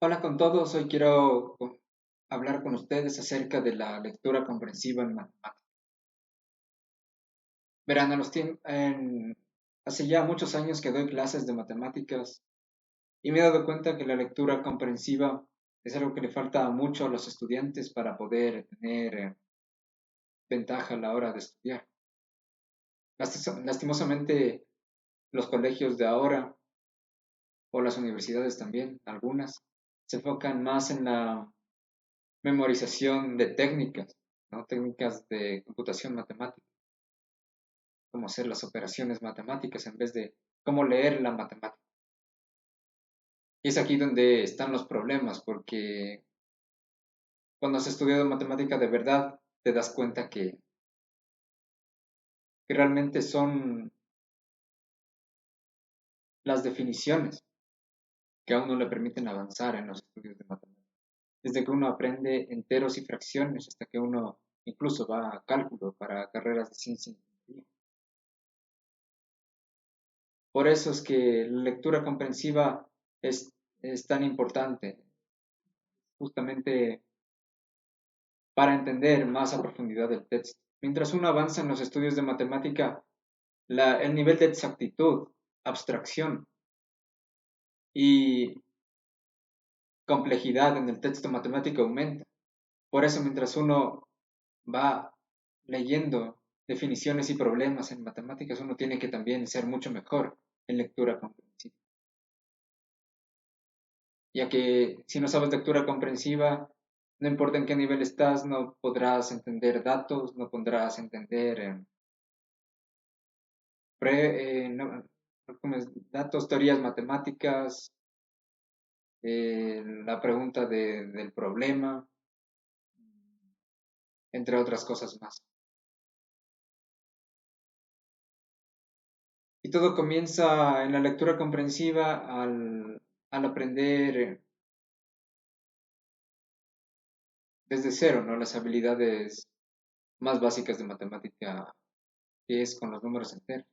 Hola con todos, hoy quiero hablar con ustedes acerca de la lectura comprensiva en matemáticas. Verán, hace ya muchos años que doy clases de matemáticas y me he dado cuenta que la lectura comprensiva es algo que le falta mucho a los estudiantes para poder tener ventaja a la hora de estudiar. Lastimosamente, los colegios de ahora, o las universidades también, algunas, se enfocan más en la memorización de técnicas, ¿no? Técnicas de computación matemática, cómo hacer las operaciones matemáticas en vez de cómo leer la matemática. Y es aquí donde están los problemas, porque cuando has estudiado matemática de verdad, te das cuenta que realmente son las definiciones que a uno le permiten avanzar en los estudios de matemáticas. Desde que uno aprende enteros y fracciones hasta que uno incluso va a cálculo para carreras de ciencia e ingeniería. Por eso es que la lectura comprensiva es tan importante, justamente para entender más a profundidad el texto. Mientras uno avanza en los estudios de matemática, el nivel de exactitud, abstracción y complejidad en el texto matemático aumenta. Por eso, mientras uno va leyendo definiciones y problemas en matemáticas, uno tiene que también ser mucho mejor en lectura comprensiva. Ya que si no sabes lectura comprensiva, no importa en qué nivel estás, no podrás entender datos, no podrás entender ¿cómo es? Datos, teorías matemáticas, la pregunta del problema, entre otras cosas más. Y todo comienza en la lectura comprensiva al aprender desde cero, ¿no? Las habilidades más básicas de matemática, que es con los números enteros.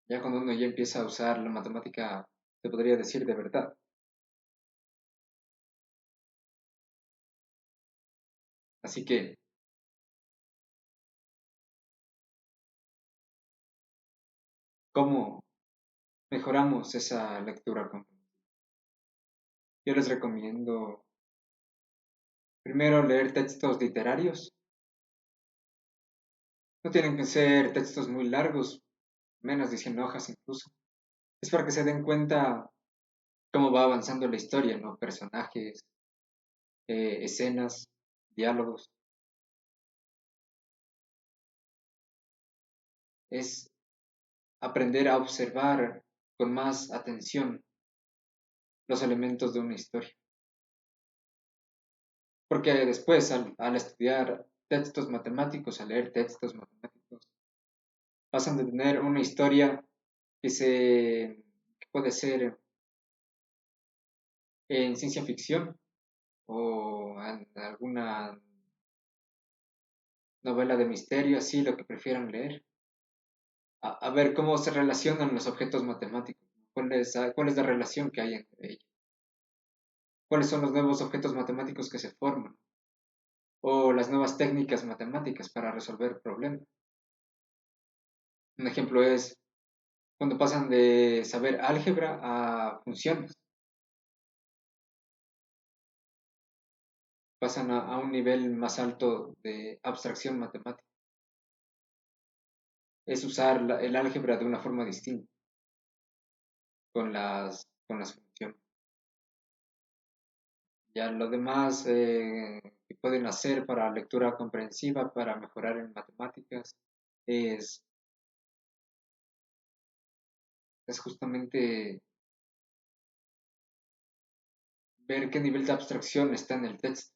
Ya cuando uno ya empieza a usar la matemática, se podría decir de verdad. Así que, ¿cómo mejoramos esa lectura comprensiva? Yo les recomiendo primero leer textos literarios. No tienen que ser textos muy largos, menos de 100 hojas incluso. Es para que se den cuenta cómo va avanzando la historia, ¿no? Personajes, escenas, diálogos. Es aprender a observar con más atención los elementos de una historia. Porque después, al estudiar textos matemáticos, al leer textos matemáticos, pasan de tener una historia que puede ser en ciencia ficción o en alguna novela de misterio, así lo que prefieran leer, a ver cómo se relacionan los objetos matemáticos, cuál es la relación que hay entre ellos, cuáles son los nuevos objetos matemáticos que se forman, o las nuevas técnicas matemáticas para resolver problemas. Un ejemplo es cuando pasan de saber álgebra a funciones, pasan a un nivel más alto de abstracción matemática. Es usar el álgebra de una forma distinta con las funciones. Ya lo demás que pueden hacer para lectura comprensiva, para mejorar en matemáticas, es, es justamente ver qué nivel de abstracción está en el texto.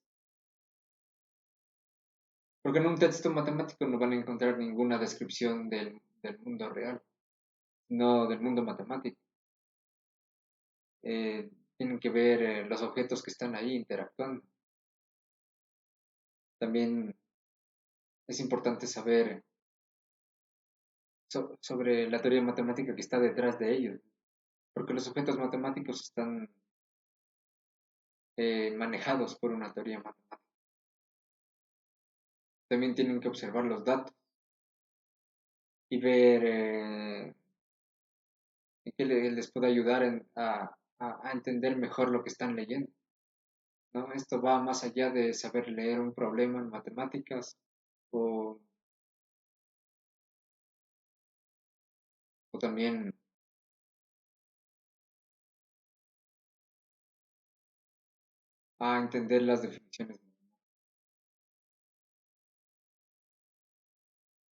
Porque en un texto matemático no van a encontrar ninguna descripción del mundo real, no del mundo matemático. Tienen que ver los objetos que están ahí interactuando. También es importante saber sobre la teoría matemática que está detrás de ellos. porque los objetos matemáticos están manejados por una teoría matemática. También tienen que observar los datos y ver en qué les puede ayudar a entender mejor lo que están leyendo, ¿no? Esto va más allá de saber leer un problema en matemáticas o, o también a entender las definiciones,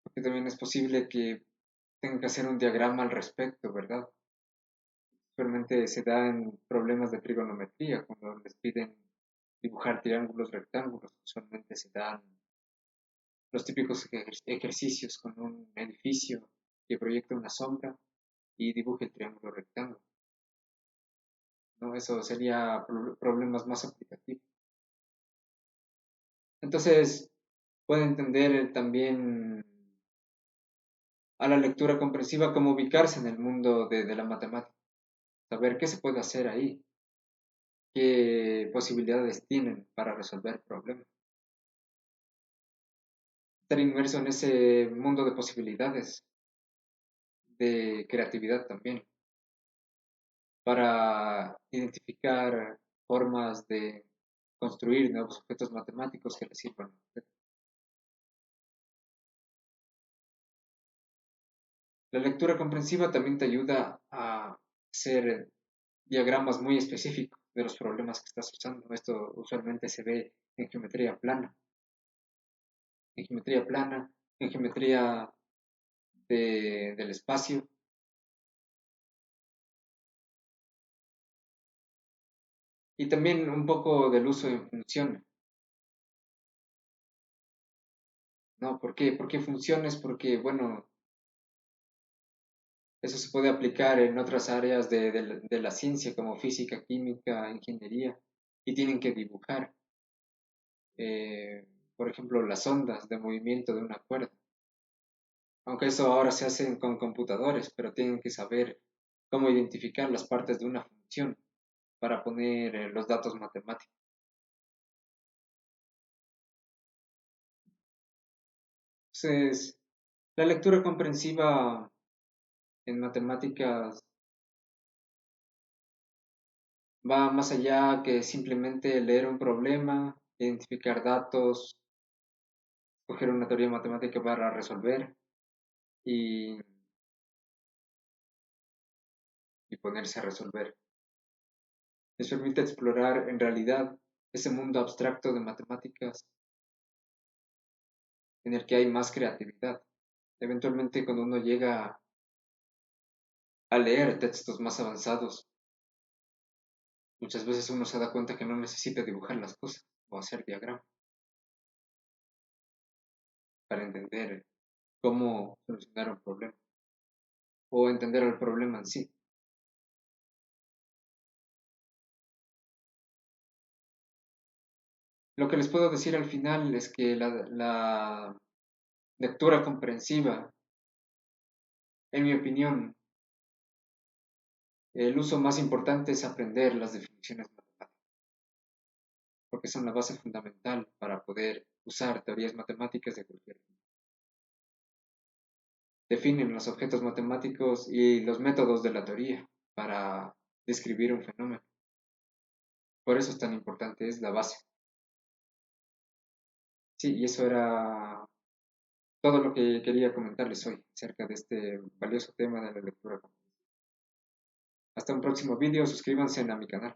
porque también es posible que tengan que hacer un diagrama al respecto, ¿verdad? Usualmente se da en problemas de trigonometría, cuando les piden dibujar triángulos, rectángulos, usualmente se dan los típicos ejercicios con un edificio que proyecta una sombra y dibuje el triángulo rectángulo, ¿no? Eso sería problemas más aplicativos. Entonces, puede entender también a la lectura comprensiva cómo ubicarse en el mundo de la matemática, saber qué se puede hacer ahí, qué posibilidades tienen para resolver problemas. Estar inmerso en ese mundo de posibilidades, de creatividad también, para identificar formas de construir nuevos objetos matemáticos que les sirvan. La lectura comprensiva también te ayuda a hacer diagramas muy específicos de los problemas que estás usando. Esto usualmente se ve en geometría plana, en geometría plana, en geometría del espacio y también un poco del uso en funciones, ¿no? ¿Por qué? ¿Por qué funciones? Porque, bueno, eso se puede aplicar en otras áreas de la ciencia como física, química, ingeniería y tienen que dibujar, eh, por ejemplo, las ondas de movimiento de una cuerda. Aunque eso ahora se hace con computadores, pero tienen que saber cómo identificar las partes de una función para poner los datos matemáticos. Entonces, la lectura comprensiva en matemáticas va más allá que simplemente leer un problema, identificar datos, coger una teoría matemática para resolver y, y ponerse a resolver. Les permite explorar en realidad ese mundo abstracto de matemáticas en el que hay más creatividad. Eventualmente, cuando uno llega a leer textos más avanzados, muchas veces uno se da cuenta que no necesita dibujar las cosas o hacer diagramas para entender cómo solucionar un problema o entender el problema en sí. Lo que les puedo decir al final es que la lectura comprensiva, en mi opinión, el uso más importante es aprender las definiciones matemáticas, porque son la base fundamental para poder usar teorías matemáticas de cualquier tipo. Definen los objetos matemáticos y los métodos de la teoría para describir un fenómeno. Por eso es tan importante, es la base. Sí, y eso era todo lo que quería comentarles hoy acerca de este valioso tema de la lectura. Hasta un próximo vídeo, suscríbanse a mi canal.